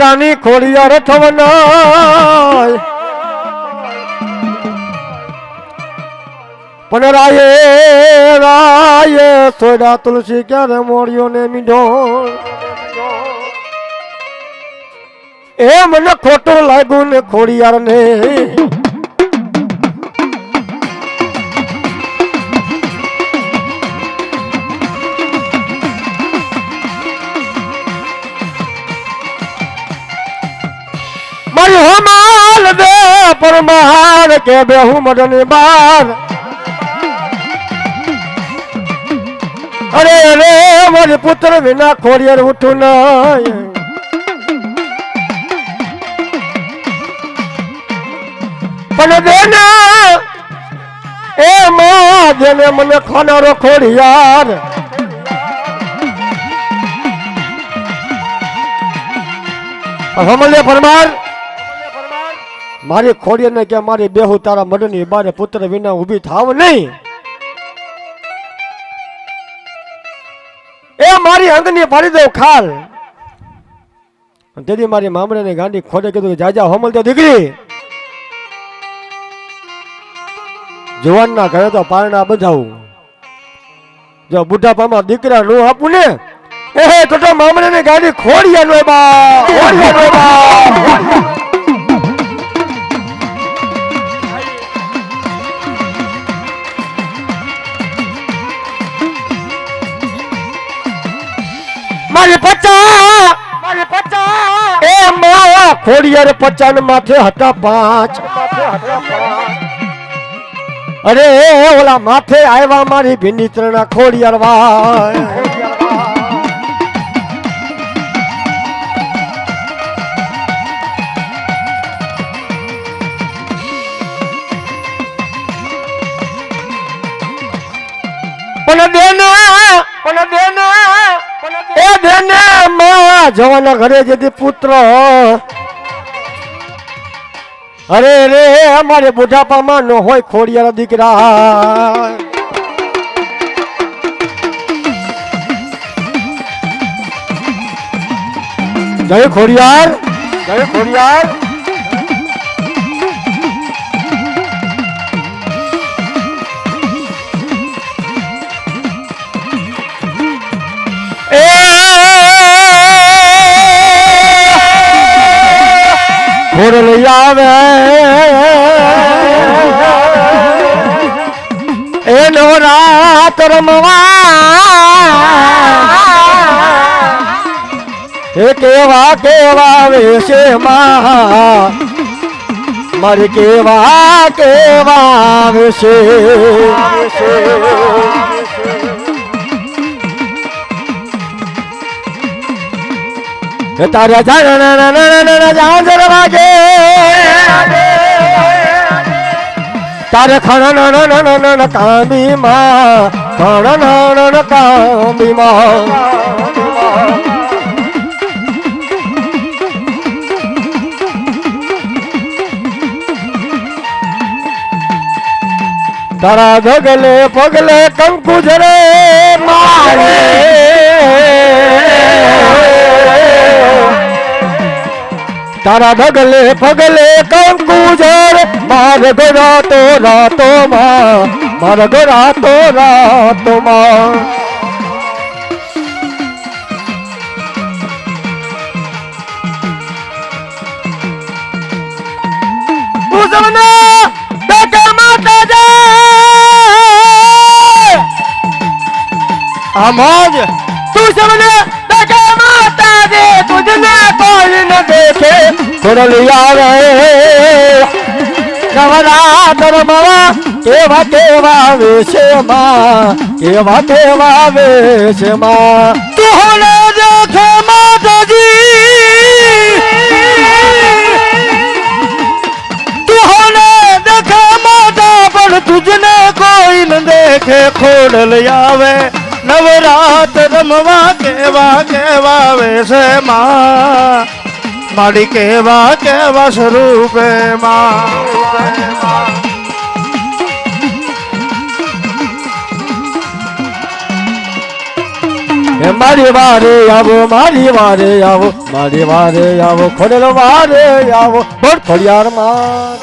રાની ખોડિયાર થવનાય પણ રાયે સોડા તુલસી ક્યારે મોડ્યો ને મીઠો એ મને ખોટું લાગ્યું ને ખોડિયાર ને મારી હમાલ દે પરમાર કે બેહું મડની બાર અરે રે મારી પુત્ર વિના ખોડિયાર ઉઠું નહીં પણ દેને એ માં જેને મને ખાનારો ખોડિયાર હમલે પરમાર મારી ખોડિયાર ને કે મારી બેહુ તારા મડની બારે પુત્ર વિના ઊભી થાવ નહીં એ મારી અંગની પાડી દઉં ખાલ તેથી મારી મામરે ને ગાંડી ખોડે કીધું કે જાજા હોમલ તો દીકરી જવાન ના ઘરે તો પારણા બંધાવું જો બુઢાપામાં દીકરા નું આપું ને એ તો મામરે ને ગાંડી ખોડિયા નો મારી પચા એ માં ખોડિયાર 50 માથે હતા 5 અરે ઓલા માથે આવ્યા મારી ભીની ત્રણા ખોડિયાર વાય પણ દેને માં જવાના ઘરે જતી પુત્ર અરે રે અમારે બુઢાપામાં નો હોય ખોડિયાર દીકરા જય ખોડિયાર જય ખોડિયાર લઈ આવે એનો રાત રમવા એ કેવા વેશે માં મારી કેવા વેશે તારા જાણ વાગે તારે ખણ કાંબી માં ખણ કાંબી માં તારા ધગલે પગલે કંકુ જરે મારે તારા ડગલે પગલે કંકુ જર માર રાતો માં માર રાતો માં તું સમને દેખે માતા જય આમાજ તું સમને દેખે માતા દે તુજને કોઈ ન દેખે ખોડલી આવે નવરાત્ર માં કેવા વેશે માં કેવા વેશે માં તું દેખે માતાજી તું દેખે માતા પણ તુજને કોઈ ન દેખે ખોડલી આવે નવરાત્ર રમવા કેવા વેશે માં મારી કેવા સ્વરૂપે માં હે મારી વારે આવો મારી વારે આવો મારી વારે આવો ખોડલ વારે આવો બોલ ફળિયાર માં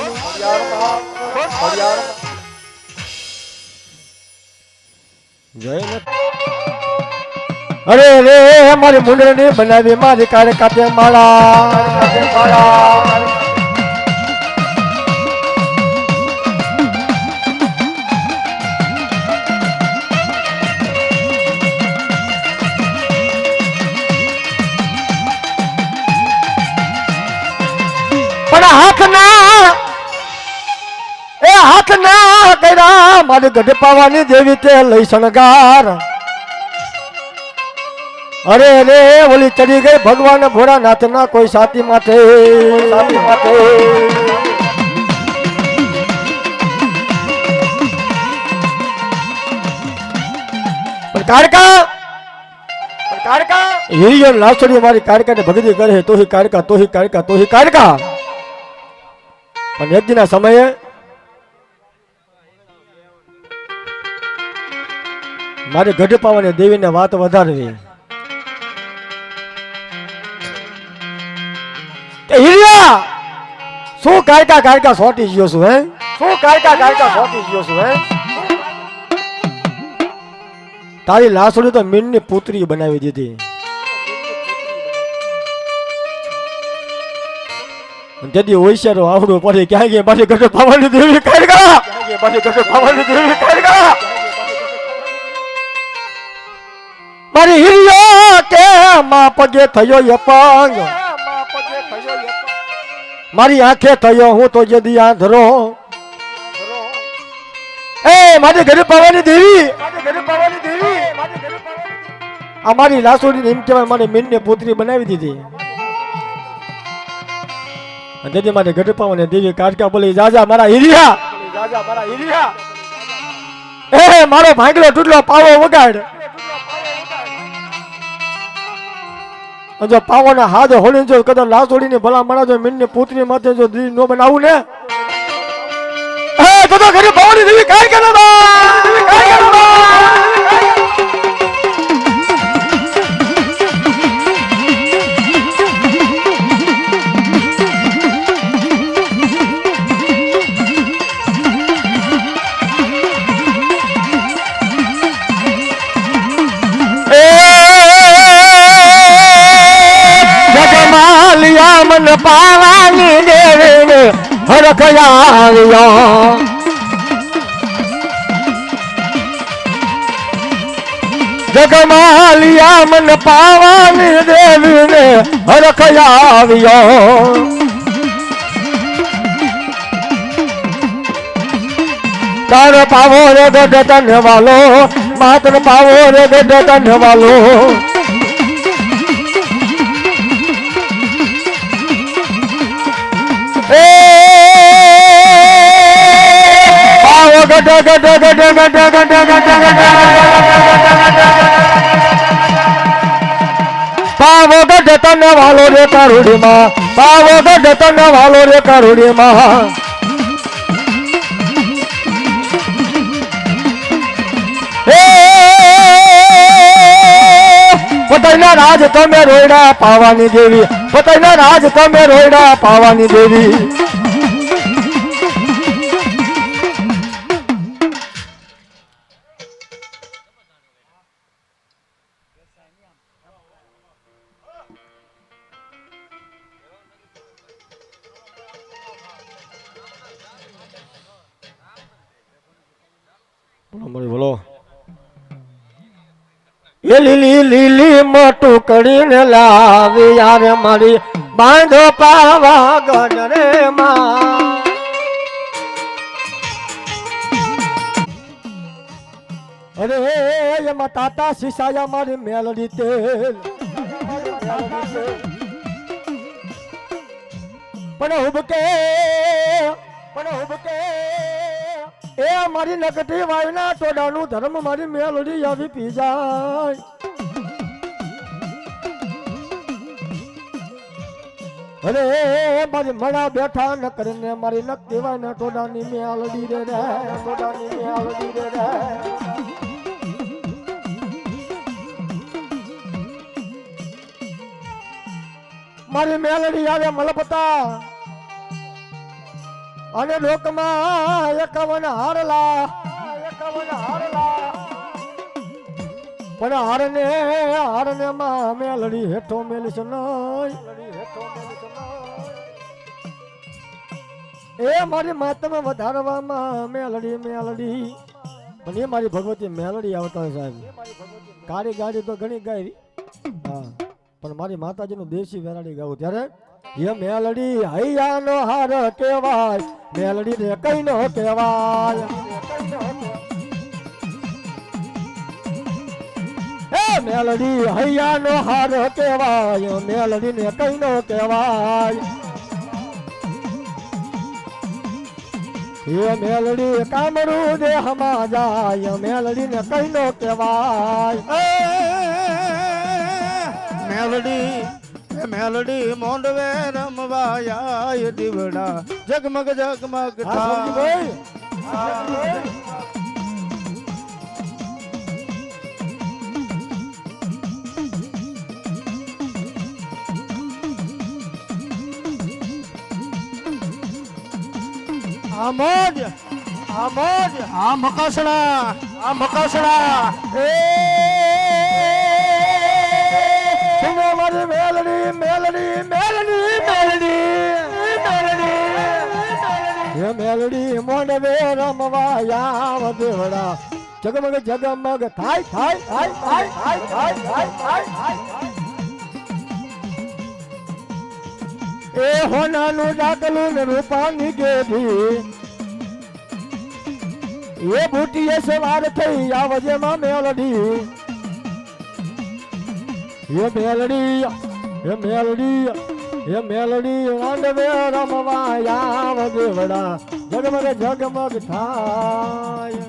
જય અરે રે મારી મુંડળી બનાવી મારી કાળે કાપે માળા હાથ ના કર્યા મારી ગઢ પાવાની દેવી તે લઈ શણગાર અરે રે ઓલી ચડી ગઈ ભગવાન ભોળાનાથ ના કોઈ સાથી માટે કારકા હિરિયો લાસડી મારી કારકા ને ભગતી કરે તો હી કારકા પણ એક દિના સમયે મારે ગઢ પાવાની દેવીને વાત વધારવી હિરિયા શું કારકા સોટી ગયો છું હે તારી લાસડી તો મીનની પુત્રી બનાવી દીધી તેથી હોશિયારો આવડું પડે ક્યાં ગયા મારી ગઢ પાવાની દેવી કારકા મારી હિરિયો કે માં પગે થયો અપંગ મારી આંખે થયો હું તો જદી આંધરો એ મારી ઘરે પાવાની દેવી અમારી લાસોડી એમ કહેવાય મને મીનને પુત્રી બનાવી દીધી તેથી મારે ઘરે પાવાની દેવી કારકા બોલી જાજા મારા હિરિયા એ મારો ભાંગલો તૂટલો પાવો વગાડ જો પાવાના હાથ હોળી જો કદાચ લાસોડી ની ભલા મારા જો મીન ની પુત્રી માથે જો દી નો બનાવું ને તો ઘરે પાવાની દેવી કાઈ કરે મન પાવાની દેવીને હરખયાવ્યો જગમાલિયા મન પાવાની દેવીને હરખયાવ્યો તાર પાવો રે ગઢ તન વાલો માત્ર પાવો રે ગઢ તન વાલો પાવો ગઢ તન વાલો રે કારુડીમાં પાવો ગઢ તન વાલો રે કારુડીમાં પતઈના રાજ તમે રોયડા પાવાની દેવી પતઈના રાજ તમે રોયડા પાવાની દેવી બોલો એ લીલી લીલી મોટું કરીને લાવી યાર મારી બાંધો પાવા ગઢ રે માં અરે એમાં તાતા શીશાયા મારી મેલડી તેલ પણ હુબકે એ મારી નકટી વાયના ટોડાનું ધર્મ મારી મેલડી આવી પી જાય અરે મારી મણા બેઠા ન કરીને મારી નકટી વાયના ટોડાની મેલડી રે મારી મેલડી આવે મલપતા અને લોકમાં 51 હારલા પણ હારને માં મેલડી હેઠો મેલીશ નહીં એ મારી માતમ વધારવામાં મેલડી પણ એ મારી ભગવતી મેલડી આવતા સાહેબ કાળી ગાડી તો ઘણી ગાઈ હા પણ મારી માતાજીનું દેશી વેરાડી ગાવું ત્યારે એ મેલડી હૈયાનો હાર કહેવાય મેલડી ને કઈ નો કહેવાય એ મેલડી હૈયાનો હાર કહેવાય મેલડી ને કઈ નો કહેવાય એ મેલડી કામરું દેહમાં જાય મેલડી ને કઈ નો કહેવાય મેલડી મોંડવે રમવાયા દીવડા જગમગ જગમગ થાય મકાસણા એ મારી મેલડી મોંડવે રમવાયા દેવડા જગમગ જગમગ થાય એ હોનાનું ડાકલું ને રૂપાની ગેધી એ બુટીએ સવાર થઈ આવજે માં મેલડી એ મેલડી રાંડવે રમવાયા દેવડા જગમગ જગમગ થાય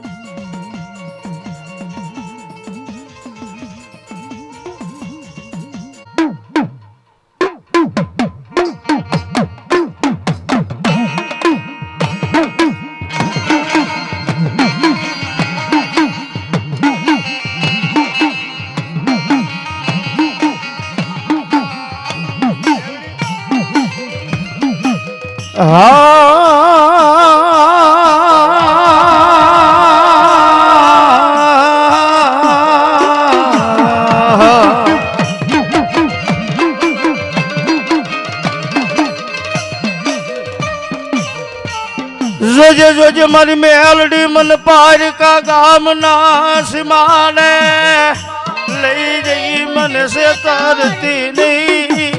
જોજે જોજે મારી મેલડી મન પારકા ગામના સીમાને લઈ જઈ મન સે તરતી નહીં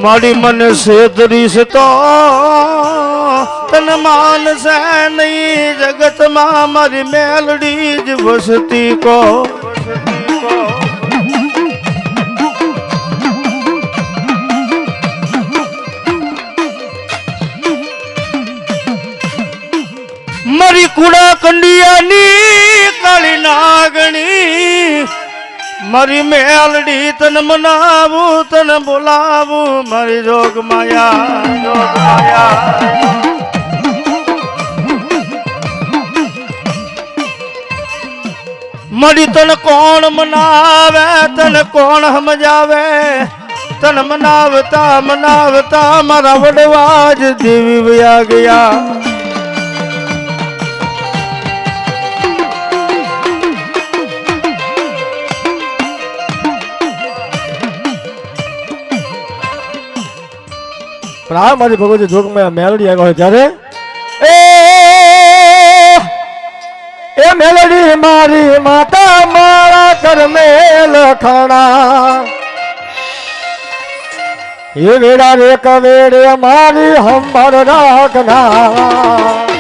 મારી મન સેતરીશ તો તન માનસે નહીં જગતમાં મારી મેલડી જ વસતી કો મારી કુડા કંડિયાની કાળી નાગણી મારી મેલડી તન મનાવું તન બોલાવું મારી જોગ માયા મારી તન કોણ મનાવે તન કોણ સમજાવે તન મનાવતા મારા વડવા જ દેવી વયા ગયા પણ આ મારી ભગવતી જોગમાં મેલડી આવ્યા હોય ત્યારે એ મેલડી મારી માતા મારા કરમે લખણા એ વેડા રે કવેડે મારી હંભાર રાખના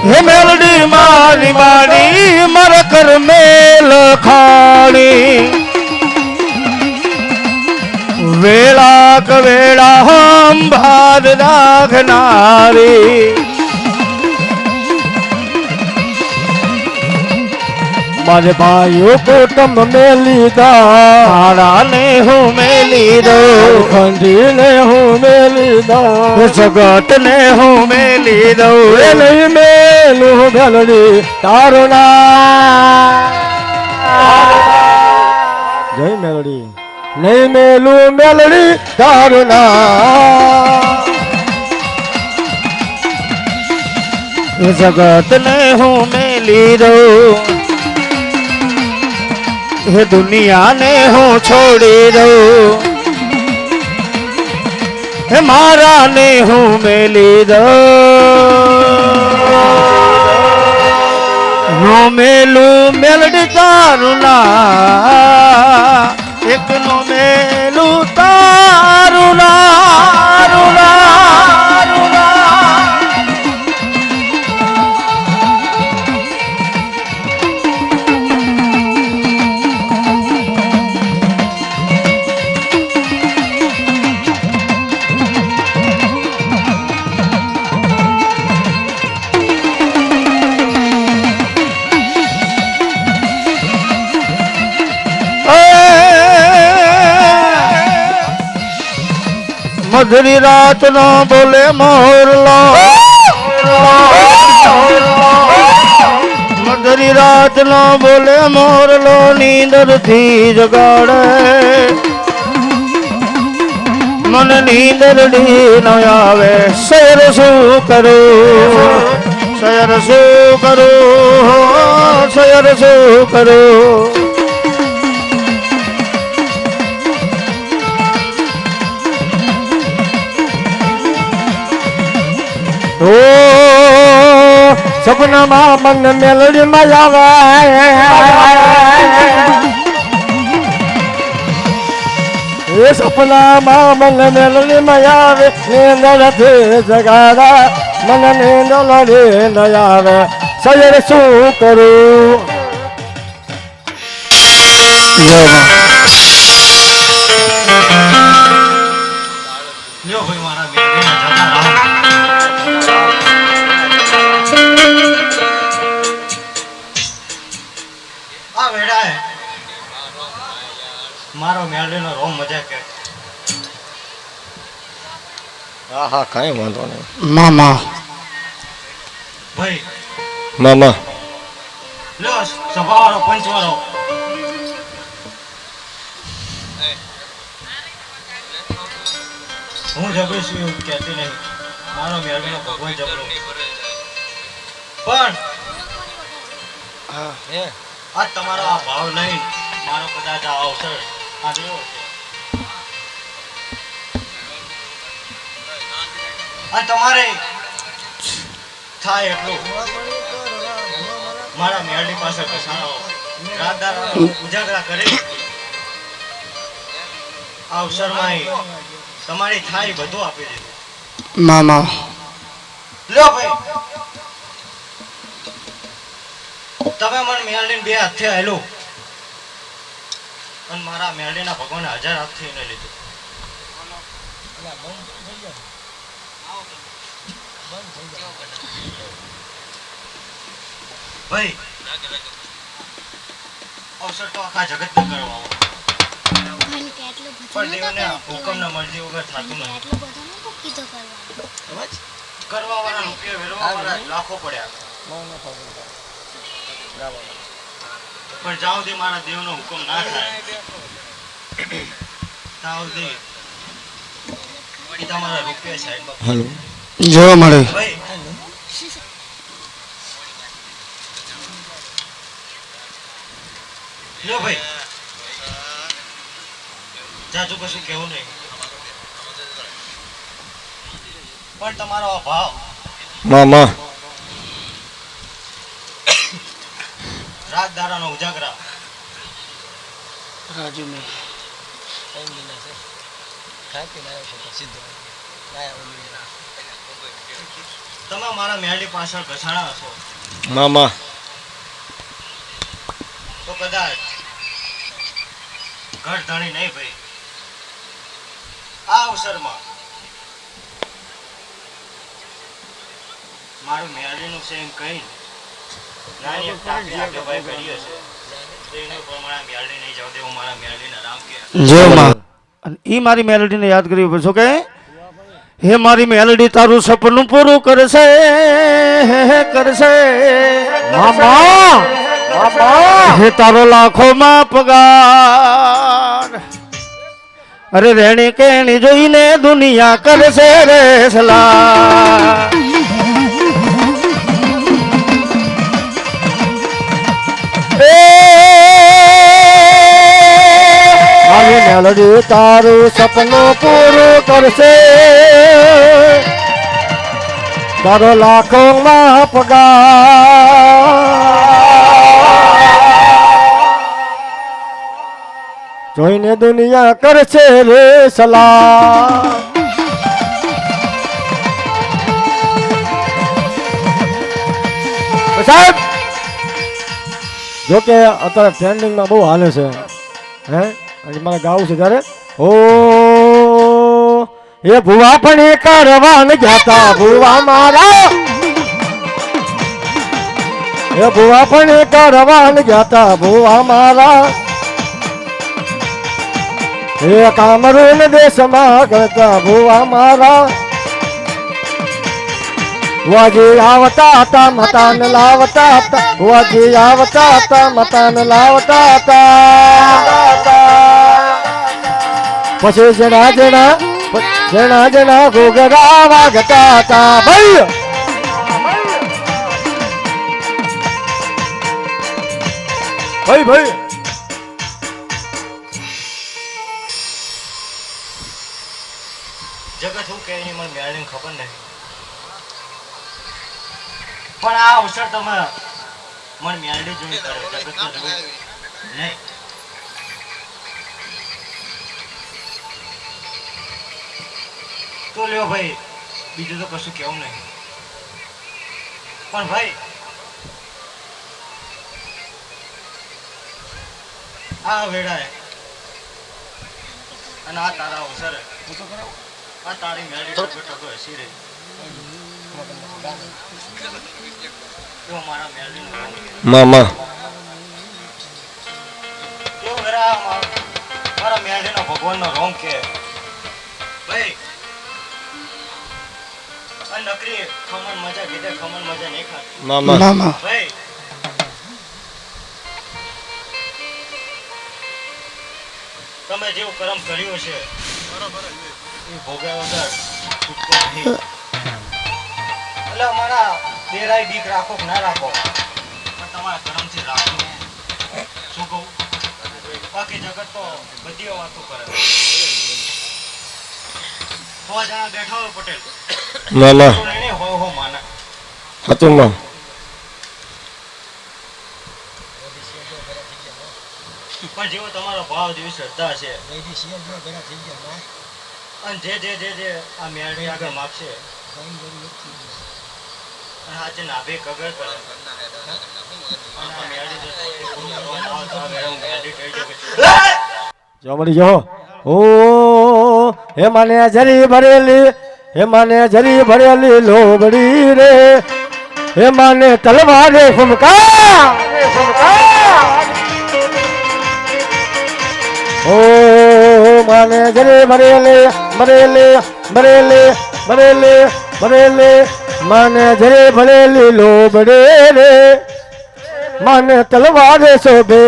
હે મેલડી મારી મારી મારા કરમે લખાણી વેળા કવેળા હંભાર રાખનારી મારે ભાઈઓ કુટુંબ મેલી દા મારા ને હું મેલી દઉં ખંડીને હું મેલી દા જગત ને હું મેલી દઉં એ નહીં મેલું મેલડી તારું નામ જય મેલડી નહીં મેલું મેલડી તારું નામ જગત ને હું મેલી દઉં હે દુનિયા ને હું છોડી દઉં હે મારા ને હું મેલી દઉં હું મેલું મેલડી તારું ના એકનો મેલું તારું ના મધુરી રાત નો બોલે મોરલો મધુરી રાત નો બોલે મોરલો નીંદર થી જગાડે મન નીંદર ન આવે શેર શું કરું શેર શું કરું શેર શું કરું ઓ સપનામાં મન મેલડીમાં આવે એ સપનામાં મન મેલડીમાં આવે નીંદરથી જગાડા મન નીંદરથી ન આવે શરીર શું કરું લ્યો ભાઈ મારા બેનના જતા રહો. આ વેડાએ મારો મેળવીનો રોમ મજા કે હા હા કાંઈ વાંધો નહીં મામા ભાઈ મામા લ્યો સભાવાળો પંચવાળો હું જબરું છું એવું કહેતી નહીં મારો મેળવીનો ભગવાન જબરો પણ આ તમારો આ ભાવ લઈને મારો કદાચ આ અવસર આવ્યો છે અને તમારે થાય એટલું મારા મેળની પાસે કસાણો રાતદાર ઉજાગરા કરી આ અવસરમાં તમારી થાય બધું આપી દીધું મામા લ્યો ભાઈ તમે મને મેળવીને બે હાથથી આવેલું અને મારા મેળવીના ભગવાને 1000 હાથથી એને લીધું ભાઈ અવસર તો આખા જગત ને કરવા પણ દેવને હુકમ ના મરજી વગર થતું નથી કરવા વાળા રૂપિયા વેરવા વાળા લાખો પડ્યા પણ જ્યાં સુધી મારા દેવનો હુકમ ના થાય ત્યાં સુધી તમારા રૂપિયા સાઈડમાં હેલો જોવા મળે ભાઈ લ્યો ભાઈ જાજુ કશું કેવું નહીં પણ તમારો આ ભાવ મામા રાત દાડાનો ઉજાગરા રાજુ મેં તમે મારા મેળી પાછળ ઘસાણા હશો મામા તો કદાચ ઘર ધણી નહીં ભાઈ આ અવસરમાં મારું મેળીનું છે એમ કહી નાની એક ટાંકી આગળ ભાઈ કર્યો છે એની ઉપર મારા મેલડી નહીં જાવ દેવું મારા મેલડીને રામ કે જો માં અને ઈ મારી મેલડીને યાદ કરવી પડશે કે હે મારી મેલડી તારું સપનું પૂરું કરશે મામા હે તારો લાખોમાં પગાર અરે રેણી કેણી જોઈને દુનિયા કરશે રે સલા મારી મેલડી તારું સપનું પૂરું કરશે તારો લાખોમાં પગાર જોઈને દુનિયા કરશે રે સલાહ સાહેબ જો કે અત્યારે ટ્રેન્ડિંગમાં બહુ હાલે છે હે અને મારે ગાવું છે ત્યારે ઓ એ ભુવા પણ એ કરવા ન જાતા ભુવા મારા એ ભુવા પણ એ કરવા ન જાતા ભુવા મારા એ કામરૂન દેશમાં કરતા ભુવા મારા વાજી આવતા હતા મતાન લાવતા હતા વાજી આવતા હતા મતાન લાવતા હતા પછી જણા જણા ઘોઘરા વાગતા હતા ભાઈ ભાઈ જગત શું કે એની મને મેળવીને ખબર નહીં પણ આ અવસર તમે મને મેળવી જોઈ કરો જગત જોઈ નહીં તો લ્યો ભાઈ બીજું તો કશું કેવું નહીં પણ ભાઈ આ વેળાએ અને આ તારા અવસરે આ તારી મેળી ટકો હસી રહી તો મારા મેળી મામા કેવું વેરા મારા મેળીનો ભગવાનનો રોમ કે ભાઈ આ નકરી ખમણ મજા કીધે ખમણ મજા નહીં ખાતી મામા ભાઈ તમે જેવું કર્મ કર્યું છે એ ભોગવ્યો વગર છૂટકો નહીં એટલે અમારા દેરાય બીક રાખો કે ના રાખો પણ તમારા કર્મથી રાખો શું કહું બાકી જગત તો બધી વાતો કરે 6 જણા બેઠા હોય પટેલ મામા હો માના હતું માં પણ જેવો તમારો ભાવ જેવી શ્રદ્ધા છે અને જે આ મેળવી આગળ માગશે આજે નાભે કગર કરે અને આ મેળવી જો પૂરું કરવાનું આવે તો આ મેળવી કહી દે જો મળી જો ઓ હે મને જરી ભરેલી લોબડી રે હે મને તલવારે ફમકા ઓ મને જરી ભરેલી મને જરી ભરેલી લોબડી રે મને તલવારે શોભે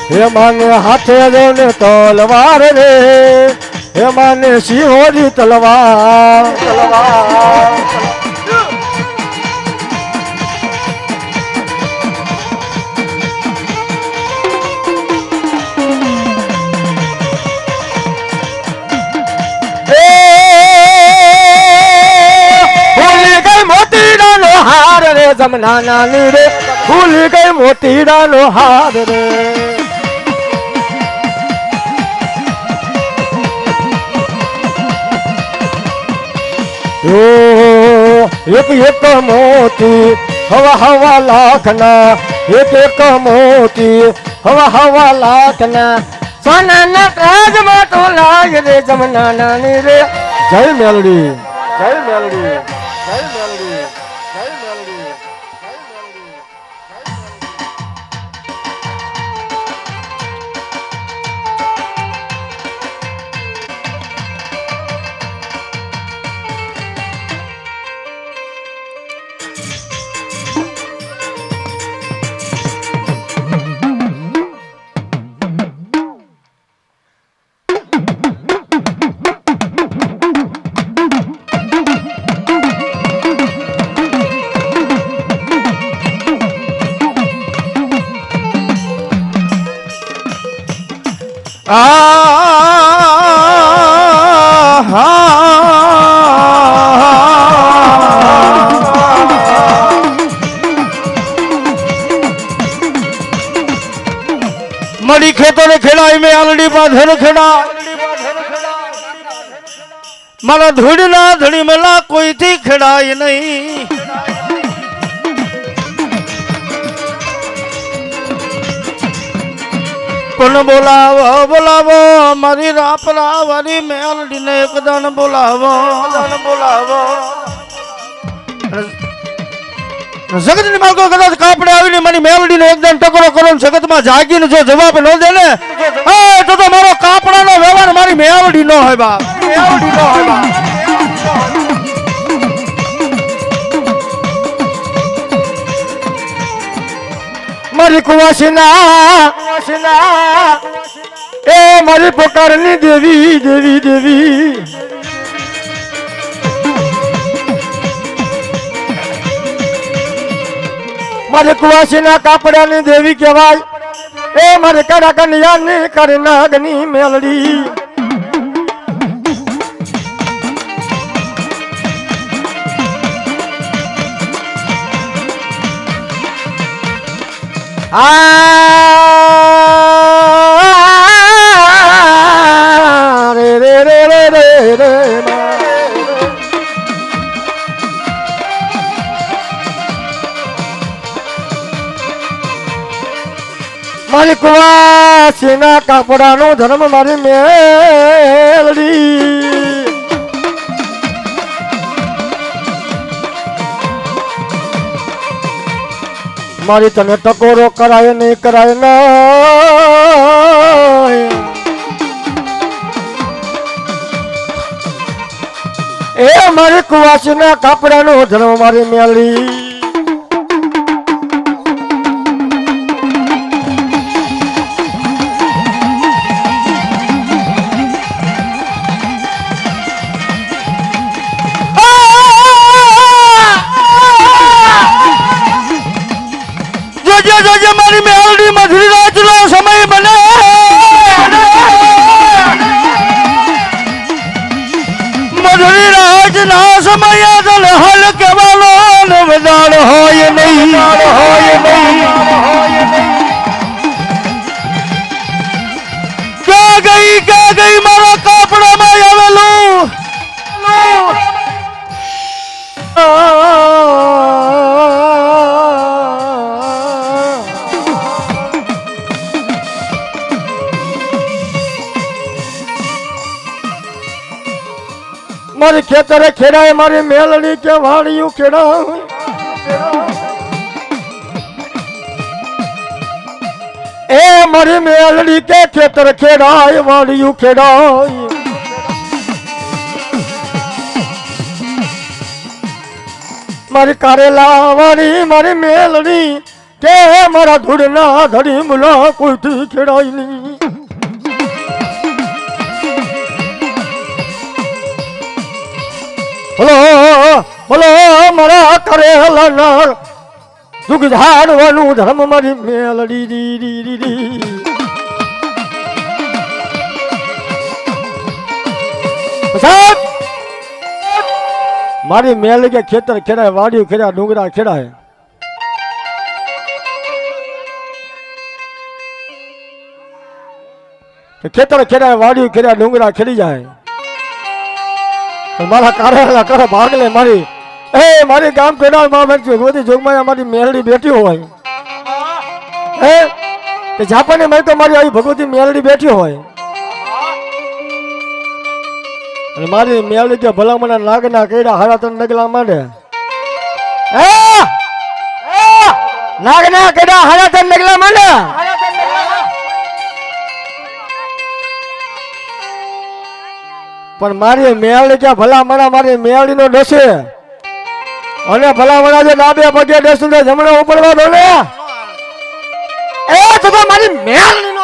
હે માને હાથે જોને તલવાર રે હે માને સિંહોની તલવાર ભૂલી ગઈ મોતીડાનો હાર રે જમના નાની રે ભૂલી ગઈ મોતીડાનો હાર રે એક મોતી હવા લાખના એક મોતી હવા લાખના સોનાના રાજમાં તો લાય રે જમના નાની રે જય મેલડી જય મેલડી જય મેલડી જય મેલડી મળી ખેતરે ખેડાય મેં આલડી પાથર ખેડા મારા ધૂળના ધડી મેલા કોઈથી ખેડાય નહીં પણ બોલાવો બોલાવો મારી રાપરા વાળી મેલડીને એક દાન બોલાવો જગતની માર્ગો કદાચ કાપડે આવીને મારી મેલડીને એકદમ ટકોરો કરો જગતમાં જાગીને જો જવાબ ન દે ને તો મારો કાપડાનો વ્યવહાર મારી મેલડી નો હોય બાપ મારી કુવાસીના એ મારી પોકારની દેવી દેવી દેવી મારી કુવાસીના કાપડાની દેવી કહેવાય એ મારે કડા કન્યાની કરનાગની મેલડી રે રે રે રે રે રે મારી કુવાસીના કાપડાનો ધર્મ મારી મેલડી મારી તને ટકોરો કરાય નહીં કરાય નહીં એ મારી કુવાસીના કાપડાનો ધર્મ મારી મેલડી જોજે મારી મેલડી મધુરી રાતનો સમય બને મધુરી રાતના સમય હલ કેવાનો વધાર હોય નહીં ક્યાં ગઈ મારા કાપડામાં આવેલું મારી ખેતરે ખેડાય મારી મેલડી કે વાડિયું ખેડાય એ મારી મેલડી કે ખેતર ખેડાય વાડિયું ખેડાય મારી કારેલા વાળી મારી મેલડી કે મારા ધૂળના ધડી મુલા કોઈથી ખેડાય નહીં બોલો બોલો મારા કરેલા નર દુઃખ ઝાડવાનું ધર્મ મારી Meldi D D D D મારી મેલડી કે ખેતર ખેડાય વાડિયું ખેડાય ડુંગરા ખેડાય ખેતર ખેડાય વાડિયું ખેડાય ડુંગરા ખેડી જાય મારા કારેલા કરે ભાગલે મારી એ મારી ગામ પેડા માં ભગવતી જોગમાં મારી મેલડી બેઠી હોય હે કે જાપાને મેં તો મારી આવી ભગવતી મેલડી બેઠી હોય અને મારી મેલડી કે ભલા મને નાગના કેડા હારા તન નગલા માંડે હે નાગના કેડા હારા તન નગલા માંડે પણ મારી મેલડી કે ભલા મણા મારી મેલડી નો ડસે અને ભલા મણા જે ડાબે પગે ડસું તો જમણો ઉપરવા દો ને એ તો મારી મેલડી નો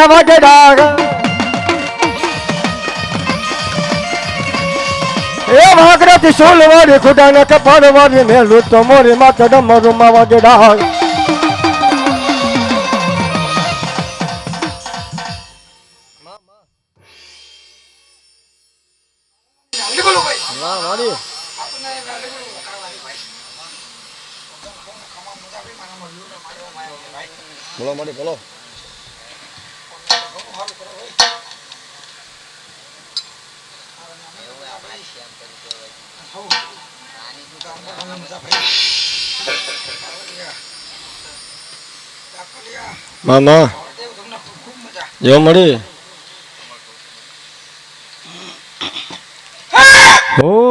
રૂમાં વાગે ડાગ એ વાગરાથી સોલ વાળી ખુદાને કપાળ વાળી મેલું તો મોરી માથે ડમરૂમાં વાગે ડાગ બોલો મારી બોલો મામા જો મળી ઓ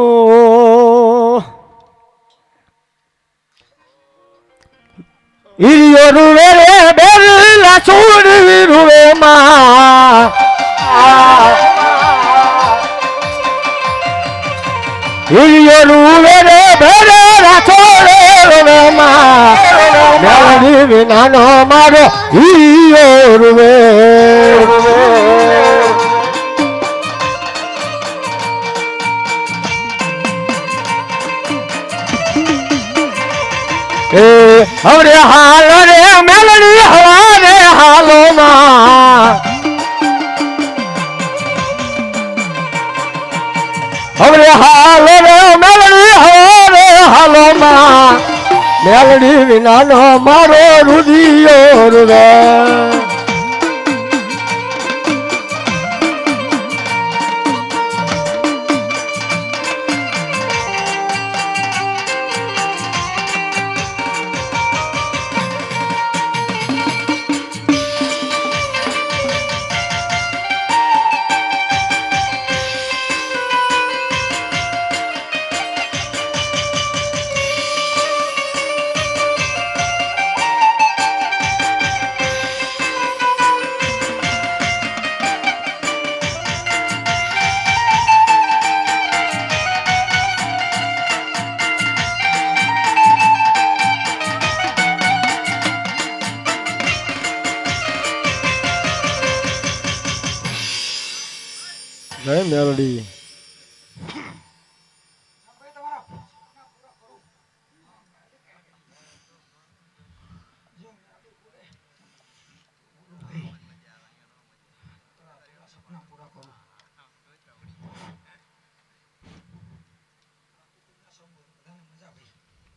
ઈયો રૂવે રે બેરલા છોડવી રૂવે માં ઈયો રૂવે રે બેરલા છોડવી માં મેલડી વિનાનો મારો ઈયો રૂવે હવે હાલ રે મેલડી હવા રે હાલો માં હવે હાલ રે મેલડી હવા રે હાલો માં મેલડી વિનાનો મારો રુદિયો રે જય મેલડી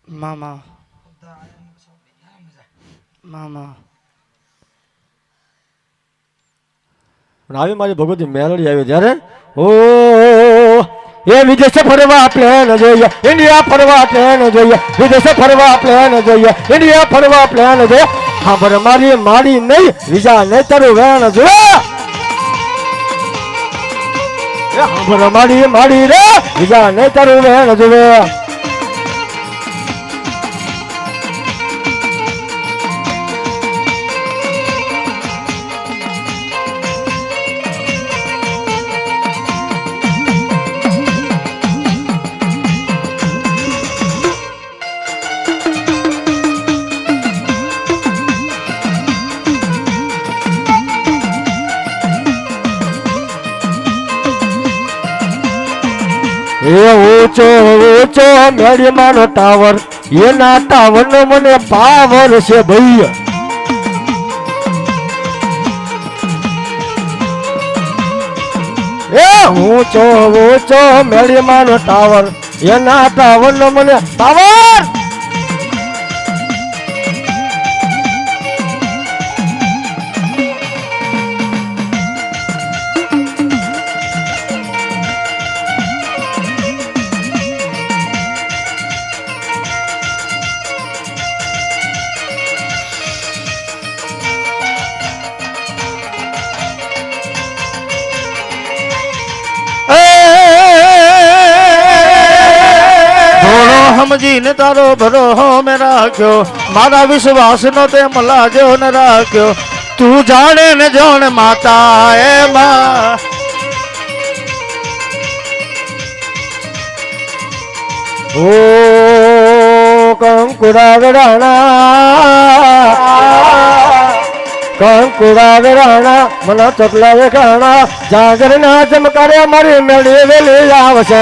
મામા મામા આવી મારી ભગવતી મેલડી આવી ત્યારે ઓ એ વિદેશ ફરવા પ્લેન જોઈએ ઇન્ડિયા ફરવા પ્લેન જોઈએ વિદેશ ફરવા પ્લેન જોઈએ ઇન્ડિયા ફરવા પ્લેન જોઈએ હા પર મારી માડી નહીં વિઝા નહીં તારું વેણ જોઈએ હા પર માડી રે વિઝા નહીં તારું વેણ જોઈએ એ ઊંચો ઊંચો મેળીમાંનો ટાવર એના ટાવરનો મને પાવર છે ભાઈ એ ઊંચો ઊંચો મેળીમાંનો ટાવર એના ટાવરનો મને પાવર સમજીને તારો ભરોહો મેં રાખ્યો મારા વિશ્વાસ નો તેમ લાગ્યો ને રાખ્યો તું જાણે ને જાણે માતા એમાં ઓ કંકુરા ગડાણા કંકુડા વેરાણા મને ચકલા વેખાણા જાગર ના ચમકારે મારી મેળી વેલી આવશે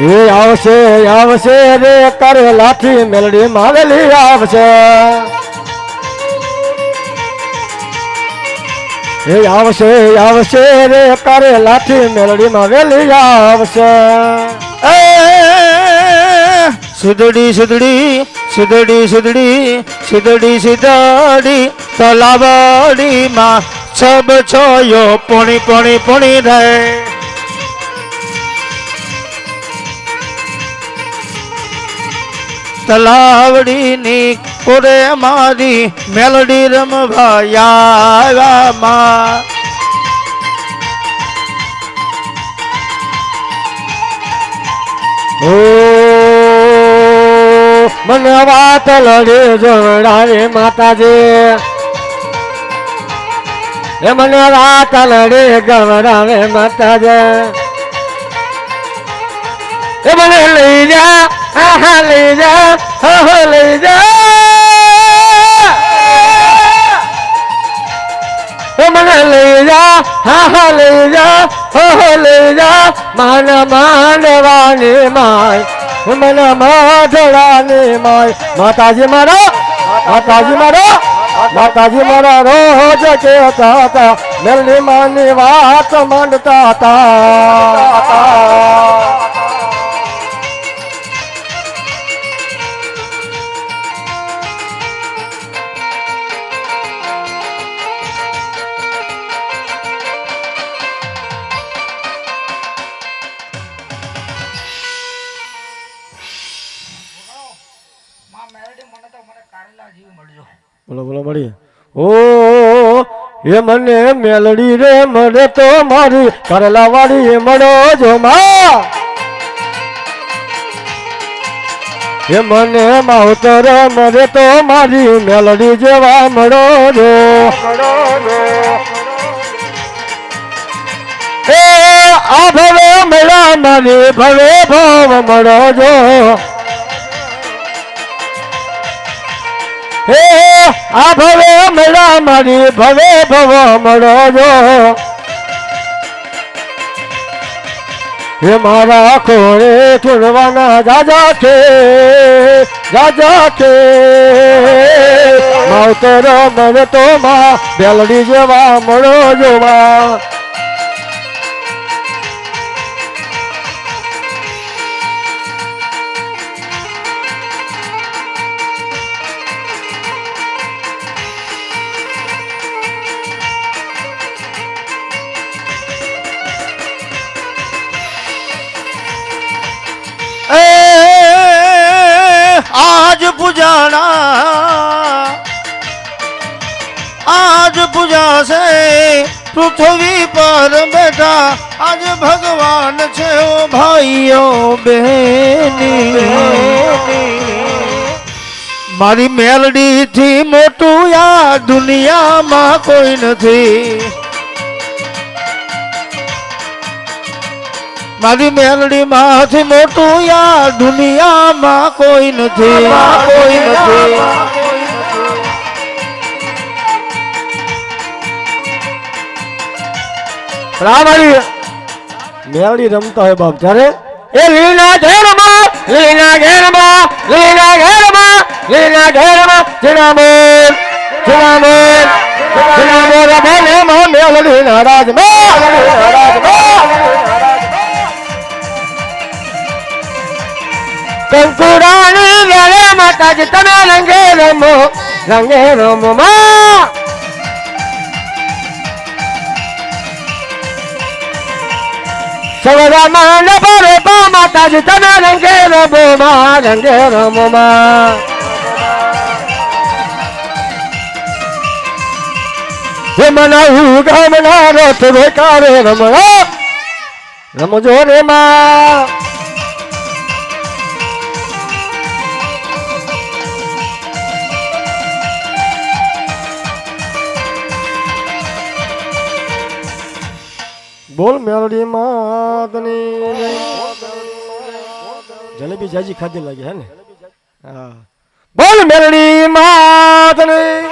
એ આવશે આવશે રે કરે લાઠી મેલડી માવેલી આવશે એ આવશે આવશે રે કરે લાઠી મેલડી માવેલી આવશે એ સિદડી સિદડી સિદડી સિદડી સિદડી સિદડી તલાવડી માં છબ છોયો પોણી પોણી પોણી રહે તલાવડી ની કોરે મારી મેલડી રમવા આવ્યા માં ઓ મને વાત લડે જોડાવે માતાજી એ મને વાત લડે ગવડાવે માતાજી એ મને લઈ જા હા લઈ જા હો લઈ જા એ મને લઈ જા હા લઈ જા હો લઈ જા માનવાની માય મને માધડાની માય માતાજી મારો માતાજી મારો માતાજી મારા રોજ કહેતા હતા મેલની માની વાત માંડતા હતા બોલો બોલો મળી ઓ એ મને મેલડી રે મળે તો મારી કરેલા વાળી મળો જો માં એ મને માવતર મળે તો મારી મેલડી જેવા મળો જો એ આ ભવે મેળા મારી ભવે ભાવ મળો જો હે આ ભવે મેળા મારી ભવે ભવ મળો જો હે મારા ખોળે ઠુરવાના જાજા કે માવતર મળે તો માં બેલડી જેવા મળો જોવા आज पुजाना आज पूजा से पृथ्वी पर बैठा आज भगवान छे ओ भाइयों बहनी मारी मेलडी थी मोटू या दुनिया में कोई नहीं मारी मेलडी माथी मोटू या दुनिया में कोई नहीं कोई नहीं રામાળી મેલડી રમતા હોય બાપ ત્યારે એ લીના ઘેરમાં લીના ઘેરમાં લીના ઘેરમાં લીના ઘેરમાં જનામોર જનામોર જનામોર ભલે માં મેલડી નારાજ કંકુરાની વેલે માતાજી તમે રંગે રમો માં સવરા માં પરે પા માતાજી તમે રંગે રમો માં રંગે રમો માં હે મનાવું ગામના રથ વેકારે રમણો રમજો રે માં બોલ મેલડી માતની જલેબી જાજી ખાધી લાગે હે ને બોલ મેલડી માતની